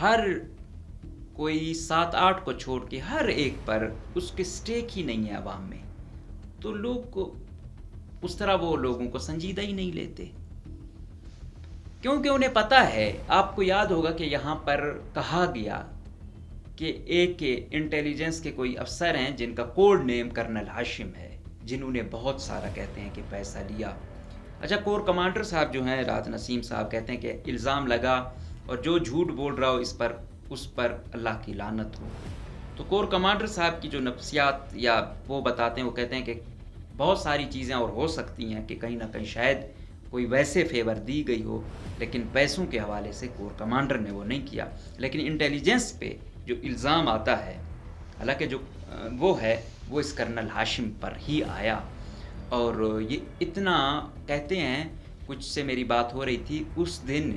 ہر کوئی 7-8 کو چھوڑ کے ہر ایک پر اس کے سٹیک ہی نہیں ہے عوام میں، تو لوگ کو اس طرح وہ لوگوں کو سنجیدہ ہی نہیں لیتے، کیونکہ انہیں پتہ ہے. آپ کو یاد ہوگا کہ یہاں پر کہا گیا کہ ایک انٹیلیجنس کے کوئی افسر ہیں جن کا کوڈ نیم کرنل ہاشم ہے، جنہوں نے بہت سارا کہتے ہیں کہ پیسہ لیا. اچھا، کور کمانڈر صاحب جو ہیں راحت نسیم صاحب کہتے ہیں کہ الزام لگا اور جو جھوٹ بول رہا ہو اس پر اللہ کی لعنت ہو. تو کور کمانڈر صاحب کی جو نفسیات یا وہ بتاتے ہیں، وہ کہتے ہیں کہ بہت ساری چیزیں اور ہو سکتی ہیں کہ کہیں نہ کہیں شاید کوئی ویسے فیور دی گئی ہو، لیکن پیسوں کے حوالے سے کور کمانڈر نے وہ نہیں کیا. لیکن انٹیلیجنس پہ جو الزام آتا ہے، حالانکہ جو وہ ہے وہ اس کرنل ہاشم پر ہی آیا. اور یہ اتنا کہتے ہیں، کچھ سے میری بات ہو رہی تھی اس دن،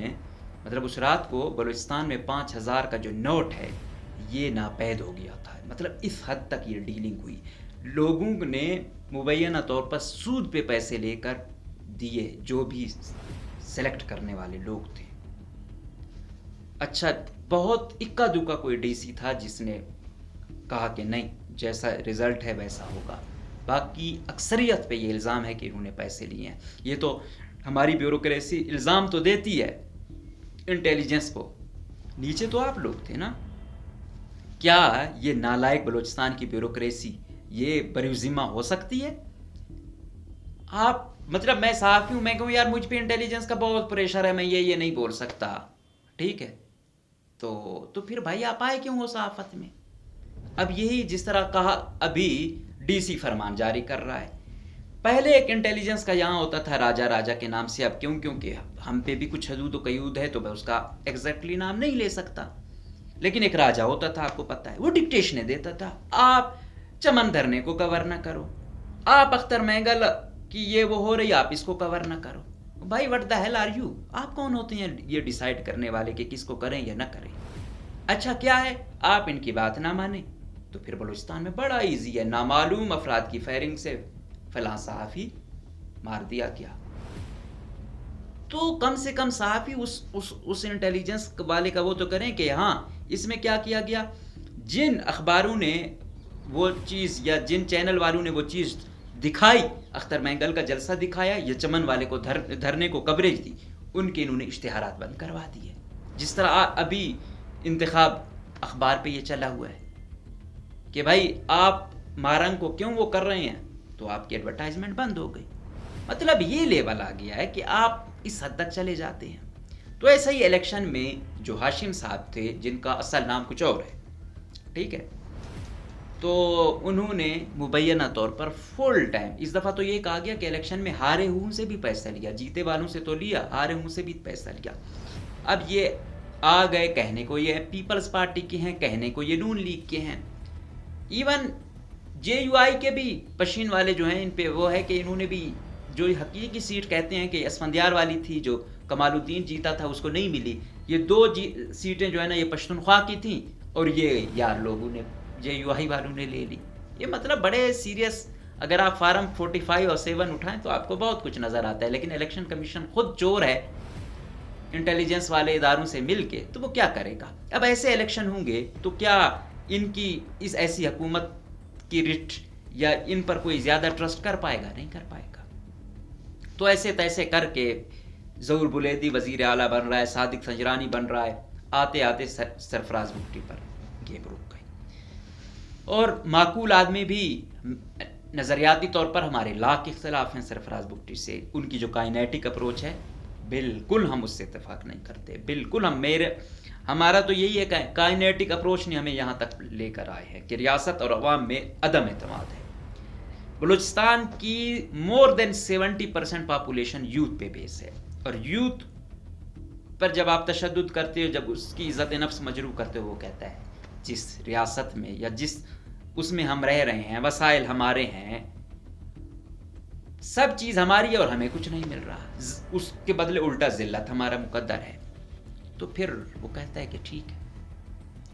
مطلب اس رات کو بلوچستان میں 5000 کا جو نوٹ ہے یہ ناپید ہو گیا تھا. مطلب اس حد تک یہ ڈیلنگ ہوئی. لوگوں نے مبینہ طور پر سود پہ پیسے لے کر دیے جو بھی سلیکٹ کرنے والے لوگ تھے. اچھا، بہت اکا دکا کوئی ڈی سی تھا جس نے کہا کہ نہیں، جیسا رزلٹ ہے ویسا ہوگا. باقی اکثریت پہ یہ الزام ہے کہ انہوں نے پیسے لیے ہیں. یہ تو ہماری بیوروکریسی الزام تو دیتی ہے انٹیلیجنس کو، نیچے تو آپ لوگ تھے نا. کیا یہ نالائق بلوچستان کی بیوروکریسی یہ بری ذمہ ہو سکتی ہے؟ آپ مطلب میں صحافی ہوں، میں کہوں یار مجھ پہ انٹیلیجنس کا بہت پریشر ہے، میں یہ نہیں بول سکتا، ٹھیک ہے، تو پھر بھائی آپ آئے کیوں ہو صحافت میں؟ اب یہی جس طرح کہا ابھی ڈی سی فرمان جاری کر رہا ہے. پہلے ایک انٹیلیجنس کا یہاں ہوتا تھا راجا کے نام سے. اب کیونکہ ہم پہ بھی کچھ حدود و قیود ہے تو میں اس کا ایگزیکٹلی نام نہیں لے سکتا، لیکن ایک راجا ہوتا تھا، آپ کو پتہ ہے، وہ ڈکٹیشنیں دیتا تھا. آپ چمن دھرنے کو کور نہ کرو، آپ اختر مینگل کی یہ وہ ہو رہی، آپ اس کو کور نہ کرو. بھائی what the hell are you? آپ کون ہوتے ہیں یہ ڈیسائیڈ کرنے والے کہ کس کو کریں یا نہ کریں؟ اچھا کیا ہے، آپ ان کی بات نہ مانیں تو پھر بلوچستان میں بڑا ایزی ہے، نامعلوم افراد کی فائرنگ سے فلاں صحافی مار دیا گیا. تو کم سے کم صحافی اس انٹیلیجنس والے کا وہ تو کریں کہ ہاں اس میں کیا کیا گیا. جن اخباروں نے وہ چیز یا جن چینل والوں نے وہ چیز دکھائی، اختر مینگل کا جلسہ دکھایا یا چمن والے کو دھرنے کو کوریج دی، ان کے انہوں نے اشتہارات بند کروا دیے. جس طرح ابھی انتخاب اخبار پہ یہ چلا ہوا ہے کہ بھائی آپ مارنگ کو کیوں وہ کر رہے ہیں، تو آپ کی ایڈورٹائزمنٹ بند ہو گئی. مطلب یہ لیول آ گیا ہے کہ آپ اس حد تک چلے جاتے ہیں. تو ایسا ہی الیکشن میں جو ہاشم صاحب تھے، جن کا اصل نام کچھ اور ہے، ٹھیک ہے، تو انہوں نے مبینہ طور پر فل ٹائم، اس دفعہ تو یہ کہا گیا کہ الیکشن میں ہارے ہوں سے بھی پیسہ لیا، جیتے والوں سے تو لیا، ہارے ہوں سے بھی پیسہ لیا. اب یہ آ گئے کہنے کو یہ پیپلز پارٹی کے ہیں، کہنے کو یہ نون لیگ کے ہیں. ایون جے یو آئی کے بھی پشین والے جو ہیں، ان پہ وہ ہے کہ انہوں نے بھی جو حقیقی سیٹ کہتے ہیں کہ اسفندیار والی تھی جو کمال الدین جیتا تھا اس کو نہیں ملی، یہ 2 سیٹیں جو ہے نا یہ پشتونخوا کی تھیں اور یہ یار لوگوں نے جے یو آئی والوں نے لے لی. یہ مطلب بڑے سیریس، اگر آپ فارم 45 اور 7 اٹھائیں تو آپ کو بہت کچھ نظر آتا ہے. لیکن الیکشن کمیشن خود چور ہے انٹیلیجنس والے اداروں سے مل کے، تو وہ کیا کرے گا؟ اب ایسے الیکشن ہوں گے تو کیا ان کی اس ایسی حکومت کی رٹ یا ان پر کوئی زیادہ ٹرسٹ کر پائے گا؟ نہیں کر پائے گا. تو ایسے تیسے کر کے ظہور بلیدی وزیر اعلیٰ بن رہا ہے، صادق سنجرانی بن رہا ہے، آتے آتے سرفراز بگٹی پر گیم رک گئی. اور معقول آدمی بھی، نظریاتی طور پر ہمارے لاکھ اختلاف ہیں سرفراز بگٹی سے، ان کی جو کائنیٹک اپروچ ہے بالکل ہم اس سے اتفاق نہیں کرتے. بالکل ہمارا تو یہی ہے، کائنیٹک اپروچ نے ہمیں یہاں تک لے کر آئے ہیں کہ ریاست اور عوام میں عدم اعتماد ہے. بلوچستان کی مور دین 70% پاپولیشن یوتھ پہ بیس ہے، اور یوتھ پر جب آپ تشدد کرتے ہو، جب اس کی عزت نفس مجروح کرتے ہو، وہ کہتا ہے جس ریاست میں یا جس اس میں ہم رہ رہے ہیں، وسائل ہمارے ہیں، سب چیز ہماری ہے اور ہمیں کچھ نہیں مل رہا، اس کے بدلے الٹا ذلت ہمارا مقدر ہے، تو پھر وہ کہتا ہے کہ ٹھیک ہے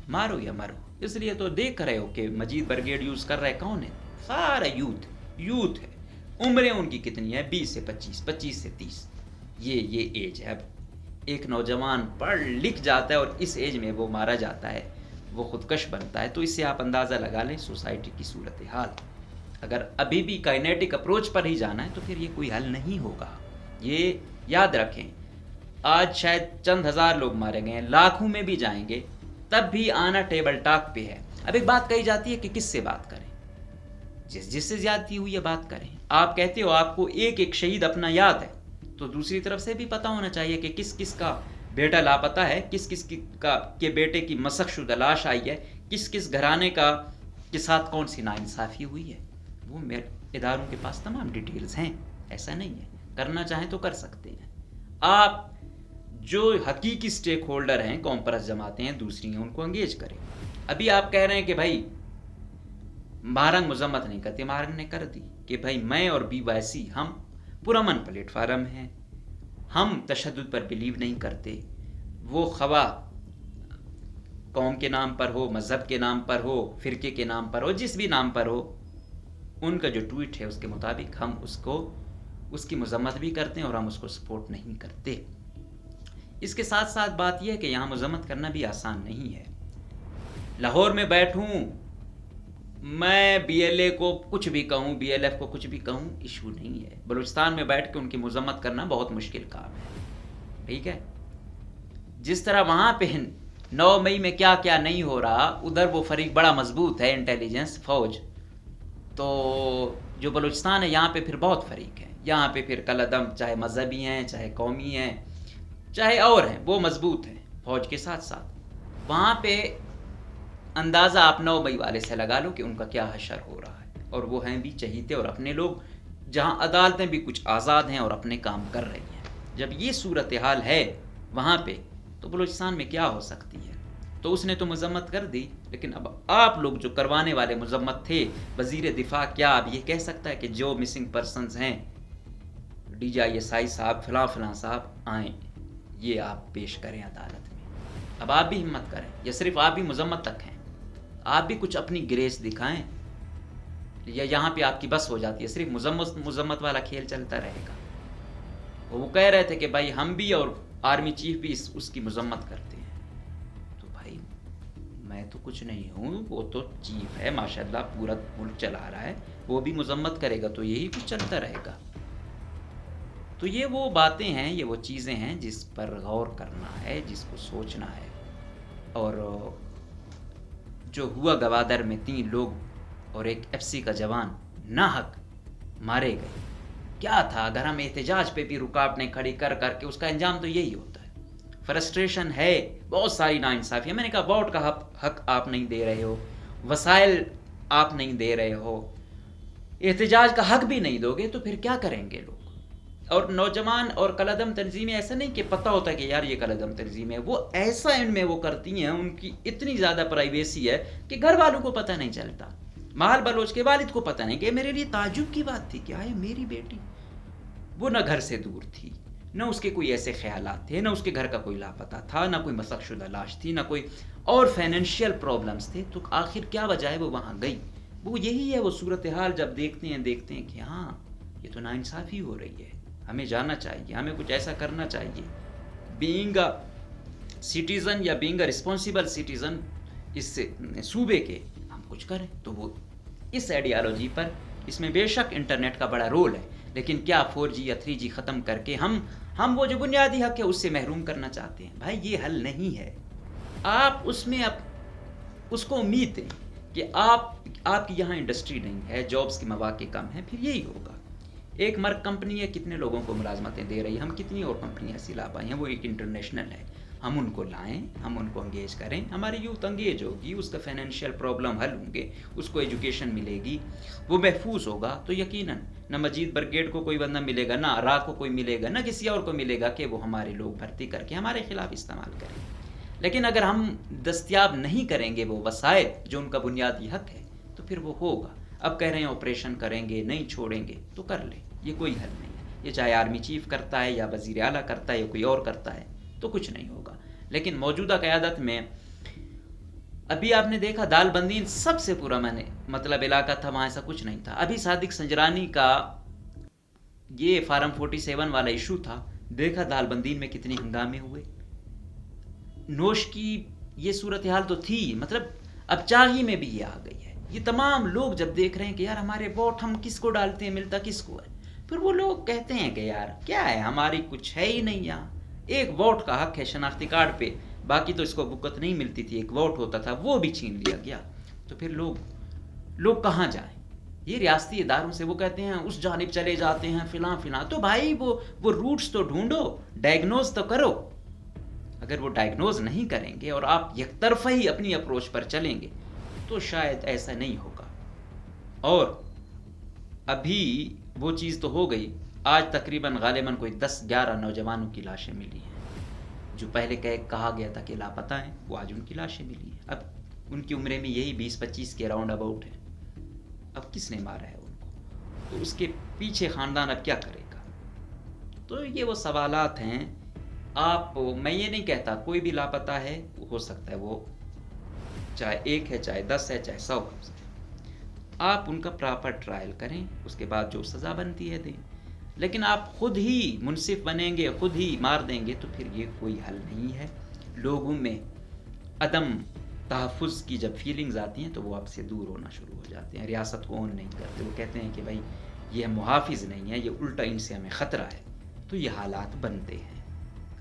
مارو یا مرو. اس لیے تو دیکھ رہے ہو کہ مجید برگیڈ یوز کر رہا ہے کون ہے؟ سارا یوتھ ہے. عمریں ان کی کتنی ہے؟ 20 سے 25، 25 سے 30، یہ ایج ہے. اب ایک نوجوان پڑھ لکھ جاتا ہے اور اس ایج میں وہ مارا جاتا ہے، وہ خودکش بنتا ہے، تو اس سے آپ اندازہ لگا لیں سوسائٹی کی صورتحال۔ اگر ابھی بھی کائنیٹک اپروچ پر ہی جانا ہے تو پھر یہ کوئی حل نہیں ہوگا۔ یہ یاد رکھیں، آج شاید چند ہزار لوگ مارے گئے ہیں، لاکھوں میں بھی جائیں گے تب بھی آنا ٹیبل ٹاک پہ ہے۔ اب ایک بات کہی جاتی ہے کہ کس سے بات کریں، جس سے زیادتی ہوئی ہے بات کریں۔ آپ کہتے ہو آپ کو ایک ایک شہید اپنا یاد ہے، تو دوسری طرف سے بھی پتہ ہونا چاہیے کہ کس کس کا بیٹا لاپتہ ہے، کس کس کے بیٹے کی مسخ شدہ لاش آئی ہے، کس کس گھرانے کے ساتھ کون سی ناانصافی ہوئی ہے۔ وہ اداروں کے پاس تمام ڈیٹیلز ہیں، ایسا نہیں ہے، کرنا چاہیں تو کر سکتے ہیں۔ آپ جو حقیقی سٹیک ہولڈر ہیں، قوم پرست جماعتیں ہیں دوسری ہیں، ان کو انگیج کریں۔ ابھی آپ کہہ رہے ہیں کہ بھائی مہرنگ مذمت نہیں کرتے، مہرنگ نے کر دی کہ بھائی میں اور بی وائی سی ہم پرامن پلیٹ فارم ہیں، ہم تشدد پر بلیو نہیں کرتے، وہ خواہ قوم کے نام پر ہو، مذہب کے نام پر ہو، فرقے کے نام پر ہو، جس بھی نام پر ہو، ان کا جو ٹویٹ ہے اس کے مطابق ہم اس کی مذمت بھی کرتے ہیں اور ہم اس کو سپورٹ نہیں کرتے۔ اس کے ساتھ ساتھ بات یہ ہے کہ یہاں مذمت کرنا بھی آسان نہیں ہے۔ لاہور میں بیٹھوں میں بی ایل اے کو کچھ بھی کہوں، بی ایل ایف کو کچھ بھی کہوں، ایشو نہیں ہے۔ بلوچستان میں بیٹھ کے ان کی مذمت کرنا بہت مشکل کام ہے، ٹھیک ہے؟ جس طرح وہاں پہ 9 مئی میں کیا کیا نہیں ہو رہا، ادھر وہ فریق بڑا مضبوط ہے، انٹیلیجنس فوج، تو جو بلوچستان ہے یہاں پہ پھر بہت فریق ہے، یہاں پہ پھر کالعدم چاہے مذہبی ہیں، چاہے قومی ہیں، چاہے اور ہیں، وہ مضبوط ہیں فوج کے ساتھ ساتھ۔ وہاں پہ اندازہ آپ 9 مئی والے سے لگا لو کہ ان کا کیا حشر ہو رہا ہے، اور وہ ہیں بھی چہیتے اور اپنے لوگ، جہاں عدالتیں بھی کچھ آزاد ہیں اور اپنے کام کر رہی ہیں۔ جب یہ صورتحال ہے وہاں پہ تو بلوچستان میں کیا ہو سکتی ہے؟ تو اس نے تو مذمت کر دی، لیکن اب آپ لوگ جو کروانے والے مذمت تھے، وزیر دفاع کیا اب یہ کہہ سکتا ہے کہ جو مسنگ پرسنز ہیں D G I S I صاحب فلاں فلاں صاحب آئیں، یہ آپ پیش کریں عدالت میں؟ اب آپ بھی ہمت کریں، یا صرف آپ بھی مذمت تک ہیں؟ آپ بھی کچھ اپنی گریس دکھائیں، یا یہاں پہ آپ کی بس ہو جاتی ہے، صرف مذمت والا کھیل چلتا رہے گا؟ وہ کہہ رہے تھے کہ بھائی ہم بھی اور آرمی چیف بھی اس کی مذمت کرتے ہیں، تو بھائی میں تو کچھ نہیں ہوں، وہ تو چیف ہے ماشاءاللہ، پورا ملک چلا رہا ہے، وہ بھی مذمت کرے گا تو یہی کچھ چلتا رہے گا۔ تو یہ وہ باتیں ہیں، یہ وہ چیزیں ہیں جس پر غور کرنا ہے، جس کو سوچنا ہے۔ اور جو ہوا گوادر میں 3 لوگ اور ایک ایف سی کا جوان ناحق مارے گئے، کیا تھا؟ اگر ہم احتجاج پہ بھی رکاوٹیں کھڑی کر کے اس کا انجام تو یہی ہوتا ہے۔ فرسٹریشن ہے، بہت ساری ناانصافی ہے۔ میں نے کہا ووٹ کا حق آپ نہیں دے رہے ہو، وسائل آپ نہیں دے رہے ہو، احتجاج کا حق بھی نہیں دو گے تو پھر کیا کریں گے لوگ؟ اور نوجوان اور کالعدم تنظیمیں ایسا نہیں کہ پتہ ہوتا ہے کہ یار یہ کالعدم تنظیم ہے، وہ ایسا ان میں وہ کرتی ہیں، ان کی اتنی زیادہ پرائیویسی ہے کہ گھر والوں کو پتہ نہیں چلتا، محل بلوچ کے والد کو پتہ نہیں، کہ میرے لیے تعجب کی بات تھی کہ آئے میری بیٹی، وہ نہ گھر سے دور تھی، نہ اس کے کوئی ایسے خیالات تھے، نہ اس کے گھر کا کوئی لاپتہ تھا، نہ کوئی مسخ شدہ لاش تھی، نہ کوئی اور فائنینشیل پرابلمز تھے، تو آخر کیا وجہ ہے وہ وہاں گئی؟ وہ یہی ہے، وہ صورتحال جب دیکھتے ہیں کہ ہاں یہ تو ناانصافی ہو رہی ہے، ہمیں جانا چاہیے، ہمیں کچھ ایسا کرنا چاہیے، بینگ اے سٹیزن یا بینگ اے رسپانسیبل سٹیزن اس صوبے کے ہم کچھ کریں۔ تو وہ اس آئیڈیالوجی پر، اس میں بے شک انٹرنیٹ کا بڑا رول ہے، لیکن کیا 4G یا 3G ختم کر کے ہم وہ جو بنیادی حق ہے اس سے محروم کرنا چاہتے ہیں؟ بھائی یہ حل نہیں ہے۔ آپ اس میں اس کو امید دیں کہ آپ کی یہاں انڈسٹری نہیں ہے، جابز کے مواقع کم ہیں، پھر یہی ہوگا۔ ایک مرک کمپنی ہے، کتنے لوگوں کو ملازمتیں دے رہی ہے، ہم کتنی اور کمپنیاں ایسی لا پائی ہیں، وہ ایک انٹرنیشنل ہے، ہم ان کو لائیں، ہم ان کو انگیج کریں، ہماری یوتھ انگیج ہوگی، اس کا فائنینشیل پرابلم حل ہوں گے، اس کو ایجوکیشن ملے گی، وہ محفوظ ہوگا، تو یقیناً نہ مجید برگیڈ کو کوئی بندہ ملے گا، نہ آرا کو کوئی ملے گا، نہ کسی اور کو ملے گا کہ وہ ہمارے لوگ بھرتی کر کے ہمارے خلاف استعمال کریں۔ لیکن اگر ہم دستیاب نہیں کریں گے وہ وسائل جو ان کا بنیادی حق ہے، تو پھر وہ ہوگا۔ اب کہہ رہے ہیں آپریشن کریں گے، نہیں چھوڑیں گے، تو کر لیں، یہ کوئی حل نہیں ہے۔ یہ چاہے آرمی چیف کرتا ہے یا وزیر اعلیٰ کرتا ہے یا کوئی اور کرتا ہے تو کچھ نہیں ہوگا۔ لیکن موجودہ قیادت میں ابھی آپ نے دیکھا دال بندین سب سے پورا مطلب علاقہ تھا، وہاں ایسا کچھ نہیں تھا۔ ابھی صادق سنجرانی کا یہ فارم 47 والا ایشو تھا، دیکھا دالبندین میں کتنے ہنگامے ہوئے. نوش کی یہ صورتحال تو تھی، مطلب اب چاہی میں بھی یہ آ گئی ہے. یہ تمام لوگ جب دیکھ رہے ہیں کہ یار ہمارے ووٹ ہم کس کو ڈالتے ہیں ملتا کس کو ہے، پھر وہ لوگ کہتے ہیں کہ یار کیا ہے ہماری کچھ ہے ہی نہیں یہاں. ایک ووٹ کا حق ہے شناختی کارڈ پہ، باقی تو اس کو بکت نہیں ملتی تھی، ایک ووٹ ہوتا تھا وہ بھی چھین لیا گیا. تو پھر لوگ کہاں جائیں؟ یہ ریاستی اداروں سے وہ کہتے ہیں اس جانب چلے جاتے ہیں فلاں فلاں. تو بھائی وہ روٹس تو ڈھونڈو، ڈائگنوز تو کرو. اگر وہ ڈائگنوز نہیں کریں گے اور آپ یک طرفہ ہی اپنی اپروچ پر چلیں گے تو شاید ایسا نہیں ہوگا. اور ابھی وہ چیز تو ہو گئی، آج تقریباً غالباً کوئی 10-11 نوجوانوں کی لاشیں ملی ہیں جو پہلے کہا گیا تھا کہ لاپتہ ہیں، وہ آج ان کی لاشیں ملی ہیں. اب ان کی عمریں میں یہی 20-25 کے راؤنڈ اباؤٹ ہے. اب کس نے مارا ہے ان کو؟ تو اس کے پیچھے خاندان اب کیا کرے گا؟ تو یہ وہ سوالات ہیں. میں یہ نہیں کہتا کوئی بھی لاپتہ ہے، ہو سکتا ہے وہ چاہے 1 ہے چاہے 10 ہے چاہے 100 ہے. آپ ان کا پراپر ٹرائل کریں، اس کے بعد جو سزا بنتی ہے دیں. لیکن آپ خود ہی منصف بنیں گے، خود ہی مار دیں گے تو پھر یہ کوئی حل نہیں ہے. لوگوں میں عدم تحفظ کی جب فیلنگز آتی ہیں تو وہ آپ سے دور ہونا شروع ہو جاتے ہیں، ریاست کو اون نہیں کرتے. وہ کہتے ہیں کہ بھائی یہ محافظ نہیں ہے، یہ الٹا ان سے ہمیں خطرہ ہے. تو یہ حالات بنتے ہیں.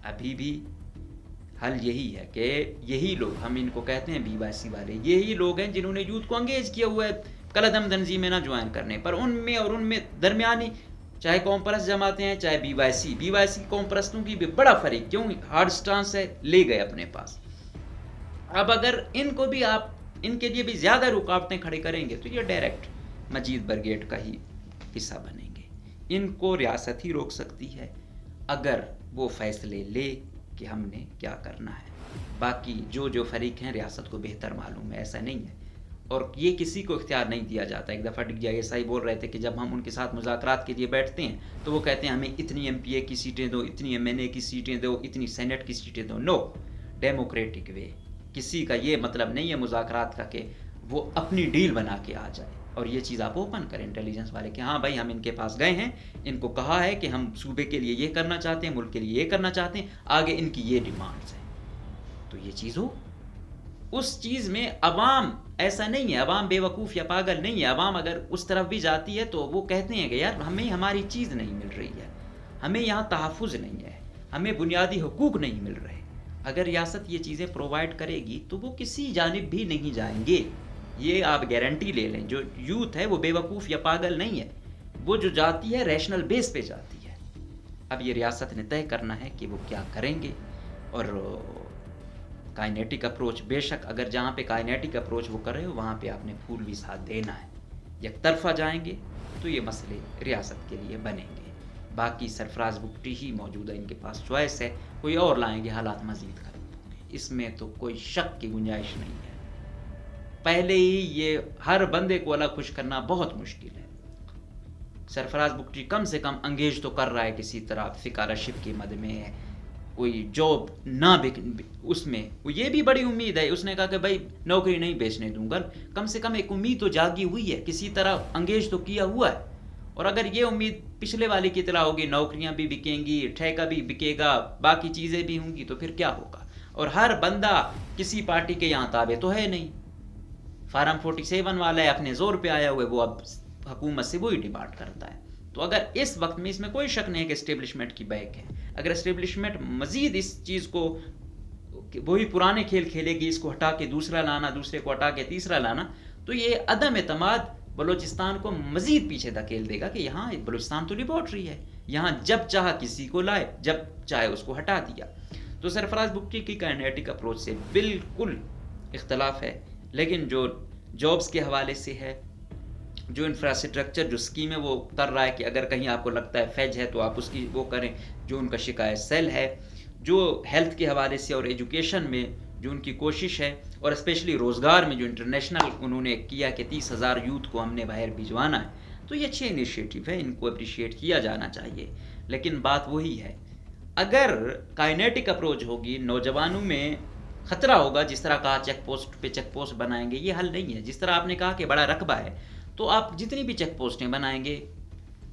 ابھی بھی حل یہی ہے کہ یہی لوگ، ہم ان کو کہتے ہیں BYC والے، یہی لوگ ہیں جنہوں نے یوتھ کو انگیج کیا ہوا ہے کلعدم تنظیمیں نہ جوائن کرنے پر. ان میں درمیانی چاہے قوم پرست جماعتیں ہیں چاہے BYC قوم پرستوں کی بھی بڑا فریق، کیوں ہارڈ سٹانس ہے، لے گئے اپنے پاس. اب اگر ان کو بھی آپ ان کے لیے بھی زیادہ رکاوٹیں کھڑے کریں گے تو یہ ڈائریکٹ مجید برگیڈ کا ہی حصہ بنیں گے. ان کو ریاست ہی روک سکتی ہے اگر وہ فیصلے لے کہ ہم نے کیا کرنا ہے. باقی جو فریق ہیں ریاست کو بہتر معلوم ہے، ایسا نہیں ہے. اور یہ کسی کو اختیار نہیں دیا جاتا. ایک دفعہ DISI بول رہے تھے کہ جب ہم ان کے ساتھ مذاکرات کے لیے بیٹھتے ہیں تو وہ کہتے ہیں ہمیں اتنی MPA کی سیٹیں دو، اتنی MNA کی سیٹیں دو، اتنی سینٹ کی سیٹیں دو. نو، ڈیموکریٹک وے. کسی کا یہ مطلب نہیں ہے مذاکرات کا کہ وہ اپنی ڈیل بنا کے آ جائے. اور یہ چیز آپ اوپن کریں انٹیلیجنس والے کہ ہاں بھائی ہم ان کے پاس گئے ہیں، ان کو کہا ہے کہ ہم صوبے کے لیے یہ کرنا چاہتے ہیں، ملک کے لیے یہ کرنا چاہتے ہیں، آگے ان کی یہ ڈیمانڈز ہیں. تو یہ چیز ہو. اس چیز میں عوام ایسا نہیں ہے، عوام بے وقوف یا پاگل نہیں ہے. عوام اگر اس طرف بھی جاتی ہے تو وہ کہتے ہیں کہ یار ہمیں ہماری چیز نہیں مل رہی ہے، ہمیں یہاں تحفظ نہیں ہے، ہمیں بنیادی حقوق نہیں مل رہے. اگر ریاست یہ چیزیں پرووائڈ کرے گی تو وہ کسی جانب بھی نہیں جائیں گے. یہ آپ گارنٹی لے لیں. جو یوتھ ہے وہ بے وقوف یا پاگل نہیں ہے، وہ جو جاتی ہے ریشنل بیس پہ جاتی ہے. اب یہ ریاست نے طے کرنا ہے کہ وہ کیا کریں گے. اور کائنیٹک اپروچ، بے شک اگر جہاں پہ کائنیٹک اپروچ وہ کر رہے ہو وہاں پہ آپ نے پھول بھی ساتھ دینا ہے. یک طرفہ جائیں گے تو یہ مسئلے ریاست کے لیے بنیں گے. باقی سرفراز بگٹی ہی موجودہ ان کے پاس چوائس ہے، کوئی اور لائیں گے حالات مزید خراب ہوں گے. اس میں تو کوئی شک کی گنجائش نہیں ہے. پہلے ہی یہ ہر بندے کو الگ خوش کرنا بہت مشکل ہے. سرفراز بگٹی کم سے کم انگیج تو کر رہا ہے کسی طرح فکارشپ کی مد میں ہے، کوئی جاب نہ اس میں وہ یہ بھی بڑی امید ہے. اس نے کہا کہ بھائی نوکری نہیں بیچنے دوں گا. کم سے کم ایک امید تو جاگی ہوئی ہے، کسی طرح انگیج تو کیا ہوا ہے. اور اگر یہ امید پچھلے والی کی طرح ہوگی، نوکریاں بھی بکیں گی، ٹھیکہ بھی بکے گا، باقی چیزیں بھی ہوں گی، تو پھر کیا ہوگا. اور ہر بندہ کسی پارٹی کے یہاں تابع تو ہے نہیں. فارم 47 والا ہے اپنے زور پہ آیا ہوا ہے، وہ اب حکومت سے وہی ڈیمانڈ کرتا ہے. تو اگر اس وقت میں اس میں کوئی شک نہیں ہے کہ اسٹیبلشمنٹ کی بیک ہے. اگر اسٹیبلشمنٹ مزید اس چیز کو وہی پرانے کھیل کھیلے گی، اس کو ہٹا کے دوسرا لانا، دوسرے کو ہٹا کے تیسرا لانا، تو یہ عدم اعتماد بلوچستان کو مزید پیچھے دھکیل دے گا کہ یہاں بلوچستان تو لیبارٹری ہے، یہاں جب چاہا کسی کو لائے، جب چاہے اس کو ہٹا دیا. تو سرفراز بگٹی کی کائنیٹک اپروچ سے بالکل اختلاف ہے. لیکن جو جابز کے حوالے سے ہے، جو انفراسٹرکچر جو اسکیمیں وہ کر رہا ہے کہ اگر کہیں آپ کو لگتا ہے فیج ہے تو آپ اس کی وہ کریں، جو ان کا شکایت سیل ہے، جو ہیلتھ کے حوالے سے اور ایجوکیشن میں جو ان کی کوشش ہے، اور اسپیشلی روزگار میں جو انٹرنیشنل انہوں نے کیا کہ 30,000 یوتھ کو ہم نے باہر بھجوانا ہے، تو یہ اچھے انیشیٹو ہے، ان کو اپریشیٹ کیا جانا چاہیے. لیکن بات وہی ہے، اگر کائنیٹک اپروچ ہوگی، نوجوانوں میں خطرہ ہوگا، جس طرح کہا چیک پوسٹ پہ چیک پوسٹ بنائیں گے، یہ حل نہیں ہے. جس طرح آپ نے کہا کہ بڑا رقبہ ہے، تو آپ جتنی بھی چیک پوسٹیں بنائیں گے